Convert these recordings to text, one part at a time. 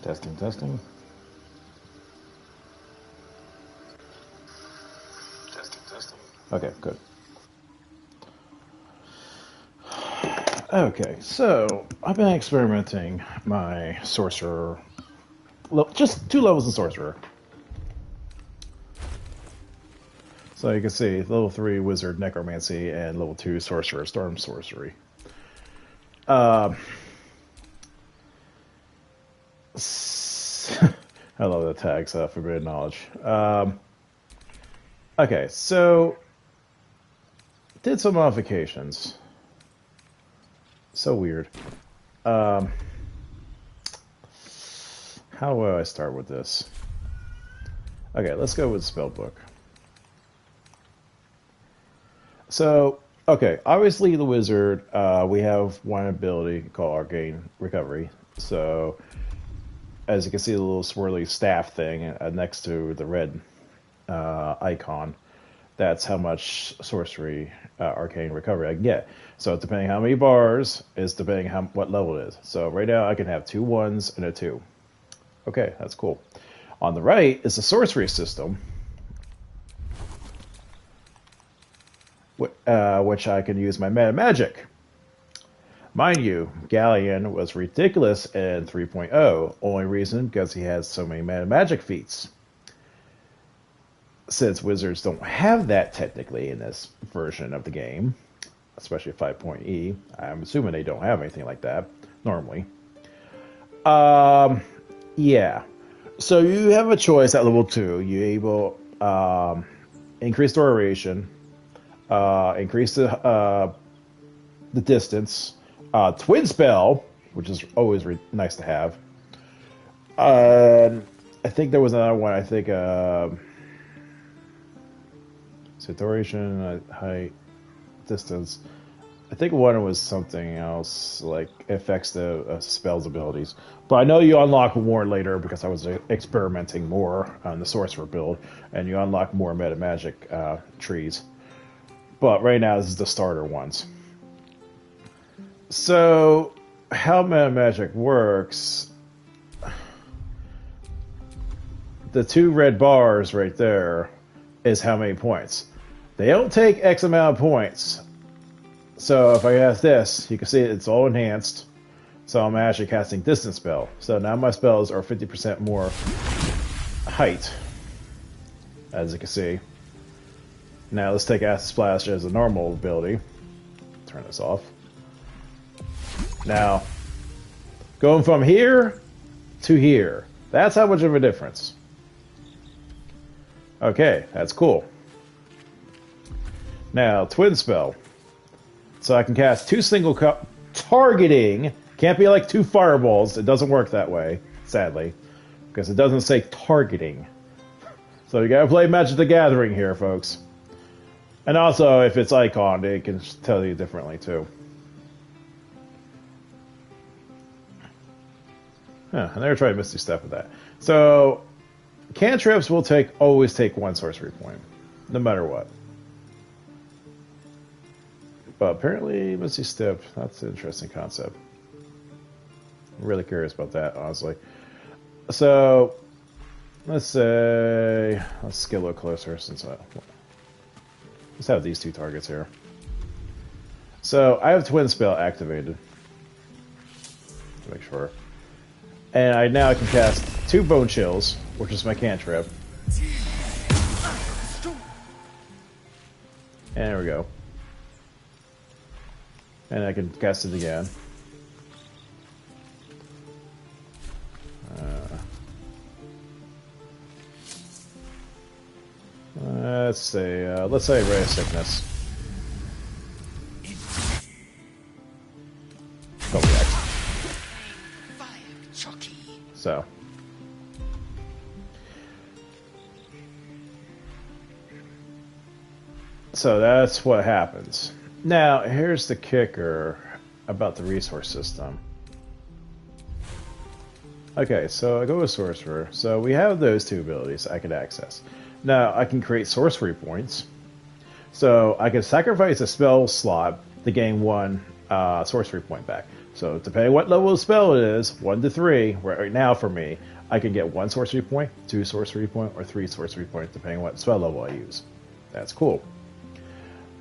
Testing, testing. Testing, testing. Okay, good. Okay, so I've been experimenting my sorcerer, just 2 levels of sorcerer. So you can see level 3 wizard necromancy and level 2 sorcerer storm sorcery. I love the tags, forbidden knowledge. Okay, so did some modifications. So weird. How do I start with this? Okay, let's go with spellbook. So, okay, obviously the wizard, we have one ability called Arcane Recovery. So, as you can see, the little swirly staff thing next to the red icon, that's how much sorcery Arcane Recovery I can get. So, depending how many bars is depending what level it is. So, right now I can have 2 1s and a 2. Okay, that's cool. On the right is the sorcery system, which I can use my meta magic. Mind you, Galleon was ridiculous in 3.0, only reason because he has so many meta magic feats. Since wizards don't have that technically in this version of the game, especially 5.e, I'm assuming they don't have anything like that normally. Yeah. So you have a choice at level 2. You're able increase duration, increase the distance, twin spell, which is always nice to have. I think there was another one. I think so duration, height, distance. I think one was something else, like affects the spell's abilities. But I know you unlock more later because I was experimenting more on the sorcerer build, and you unlock more meta magic trees. But right now, this is the starter ones. So, how meta magic works, the 2 red bars right there is how many points. They don't take X amount of points. So if I have this, you can see it's all enhanced. So I'm actually casting distance spell. So now my spells are 50% more height, as you can see. Now let's take Acid Splash as a normal ability. Turn this off. Now, going from here to here. That's how much of a difference. Okay, that's cool. Now, Twin Spell. So I can cast 2 single targeting. Can't be like 2 fireballs. It doesn't work that way, sadly. Because it doesn't say targeting. So you gotta play Magic the Gathering here, folks. And also, if it's iconed, it can tell you differently, too. Huh, I never tried Misty Step with that. So, cantrips will always take 1 sorcery point. No matter what. But apparently, Misty Step, that's an interesting concept. I'm really curious about that, honestly. So, let's say, let's get a little closer since let's have these 2 targets here. So, I have Twin Spell activated. To make sure. And now I can cast 2 Bone Chills, which is my cantrip. And there we go. And I can cast it again. Let's say Ray of Sickness. Go react. So. So that's what happens. Now, here's the kicker about the resource system. Okay, so I go with Sorcerer. So we have those 2 abilities I can access. Now, I can create sorcery points. So I can sacrifice a spell slot to gain 1 sorcery point back. So depending what level of spell it is, 1 to 3, right now for me, I can get 1 sorcery point, 2 sorcery point, or 3 sorcery point, depending on what spell level I use. That's cool.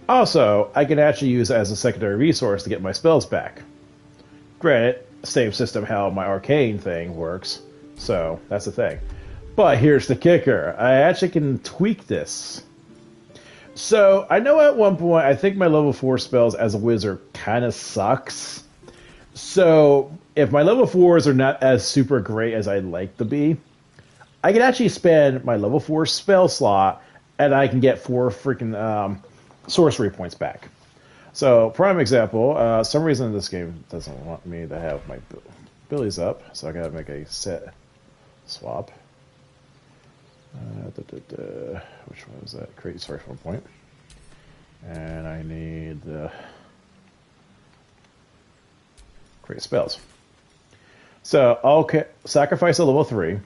Also, I can actually use it as a secondary resource to get my spells back. Granted, same system how my arcane thing works, so that's the thing. But here's the kicker. I actually can tweak this. So, I know at one point, I think my level 4 spells as a wizard kind of sucks. So, if my level 4s are not as super great as I'd like to be, I can actually spend my level 4 spell slot, and I can get 4 freaking sorcery points back. So, prime example, some reason this game doesn't want me to have my abilities up, so I gotta make a set swap. Which one is that? Create sorcery point. And I need create spells. So I'll sacrifice a level 3.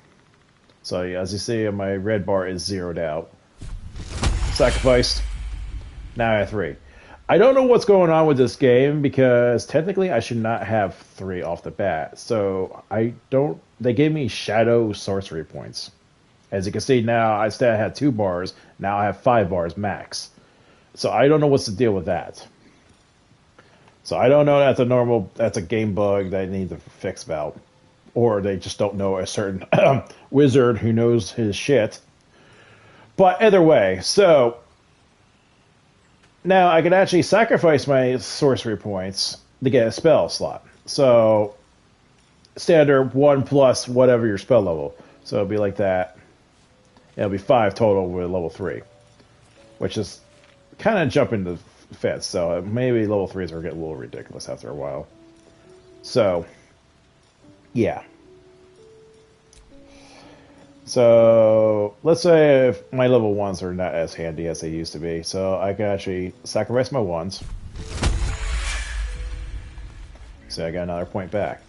So as you see, my red bar is zeroed out. Sacrificed. Now I have 3. I don't know what's going on with this game because technically I should not have 3 off the bat. So I don't. They gave me shadow sorcery points. As you can see now, I still had 2 bars. Now I have 5 bars max. So I don't know what's the deal with that. So I don't know that's a game bug that I need to fix about. Or they just don't know a certain wizard who knows his shit. But either way, so now I can actually sacrifice my sorcery points to get a spell slot. So standard 1 plus whatever your spell level. So it'll be like that. It'll be 5 total with level 3. Which is kind of jumping the fence. So maybe level 3s are getting a little ridiculous after a while. So, yeah. So, let's say if my level 1s are not as handy as they used to be. So I can actually sacrifice my 1s. So I got another point back.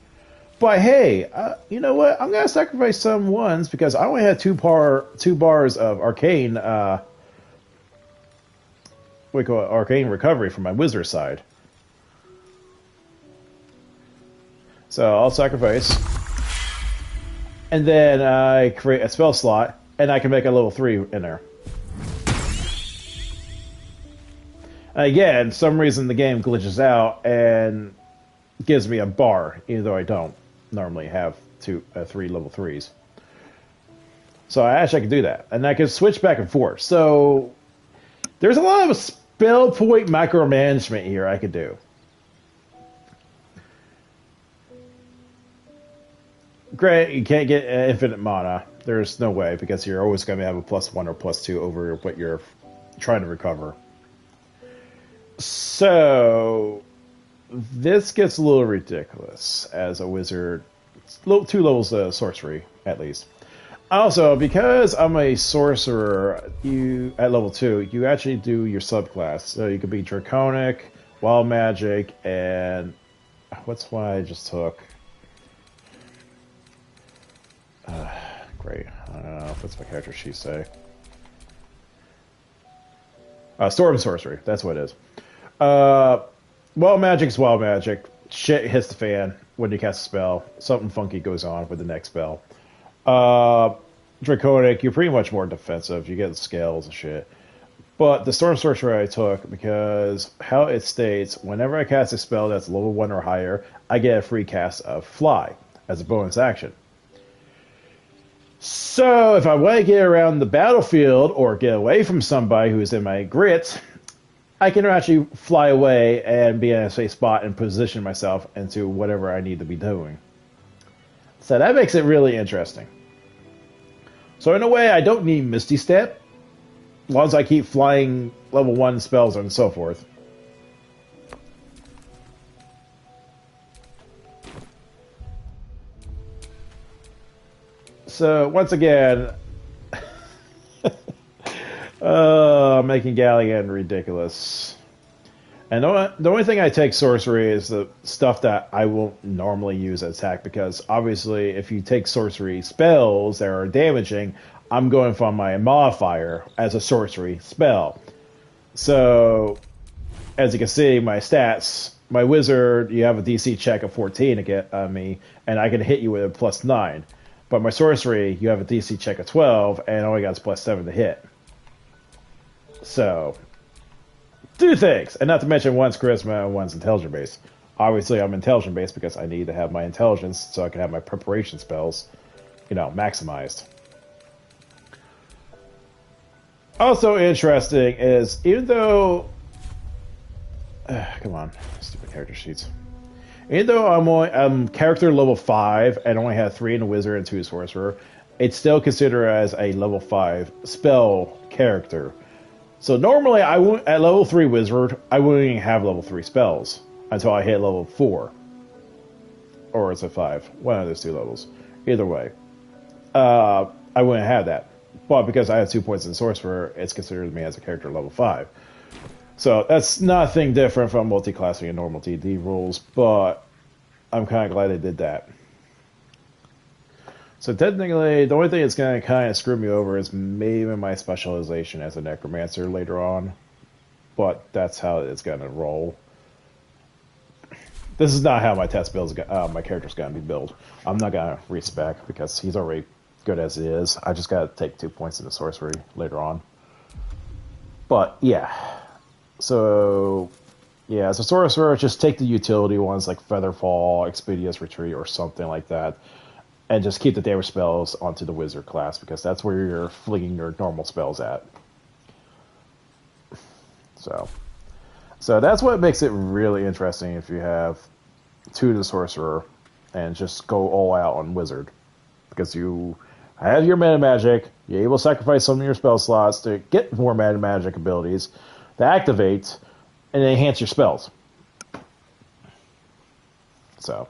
But hey, you know what? I'm going to sacrifice some 1s because I only had 2 bars of arcane, we call it arcane recovery from my wizard side. So I'll sacrifice. And then I create a spell slot, and I can make a level 3 in there. Again, some reason the game glitches out and gives me a bar, even though I don't normally have 3 level 3s. So I actually can do that. And I can switch back and forth. So there's a lot of spell point micromanagement here I could do. Great, you can't get infinite mana. There's no way, because you're always going to have a +1 or +2 over what you're trying to recover. So this gets a little ridiculous as a wizard. 2 levels of sorcery, at least. Also, because I'm a sorcerer, at level 2, you actually do your subclass. So you could be Draconic, Wild Magic, and what's one I just took? Great. What's my character sheet say? Storm Sorcery. That's what it is. Wild Magic's Wild Magic. Shit hits the fan when you cast a spell. Something funky goes on with the next spell. Draconic, you're pretty much more defensive. You get the scales and shit. But the Storm Sorcery I took because how it states, whenever I cast a spell that's level 1 or higher, I get a free cast of Fly as a bonus action. So, if I want to get around the battlefield or get away from somebody who's in my grit, I can actually fly away and be in a safe spot and position myself into whatever I need to be doing. So that makes it really interesting. So in a way, I don't need Misty Step, as long as I keep flying level 1 spells and so forth. So, once again, making Galleon ridiculous. And the only thing I take sorcery is the stuff that I won't normally use as attack, because obviously if you take sorcery spells that are damaging, I'm going from my modifier as a sorcery spell. So, as you can see, my stats, my wizard, you have a DC check of 14 to get on me, and I can hit you with a +9. But my sorcery, you have a DC check of 12, and all I got is +7 to hit. So, two things, and not to mention one's charisma and one's intelligence base. Obviously, I'm intelligence based because I need to have my intelligence so I can have my preparation spells, maximized. Also interesting is, even though... come on, stupid character sheets. Even though I'm character level 5 and only have 3 in the wizard and 2 sorcerer, it's still considered as a level 5 spell character. So normally, I wouldn't, at level 3 wizard, I wouldn't even have level 3 spells until I hit level 4. Or it's a 5. One of those two levels. Either way. I wouldn't have that. But because I have 2 points in sorcerer, it's considered me as a character level 5. So that's nothing different from multi-classing and normal D&D rules, but I'm kind of glad they did that. So technically, the only thing that's going to kind of screw me over is maybe my specialization as a necromancer later on. But that's how it's going to roll. This is not how my my character's going to be built. I'm not going to respec because he's already good as it is. I just got to take 2 points in the sorcery later on. But yeah. So yeah, as a sorcerer, just take the utility ones like Featherfall, Expeditious Retreat, or something like that. And just keep the damage spells onto the wizard class, because that's where you're flinging your normal spells at. So that's what makes it really interesting if you have 2 to the sorcerer and just go all out on wizard. Because you have your mana magic, you're able to sacrifice some of your spell slots to get more mana magic abilities to activate and enhance your spells. So...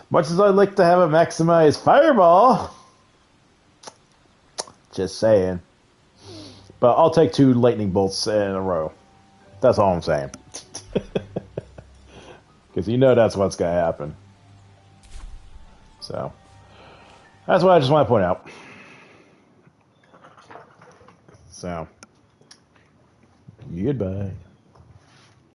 much as I'd like to have a maximized fireball, just saying. But I'll take 2 lightning bolts in a row. That's all I'm saying. Because that's what's going to happen. So, that's what I just want to point out. So, goodbye.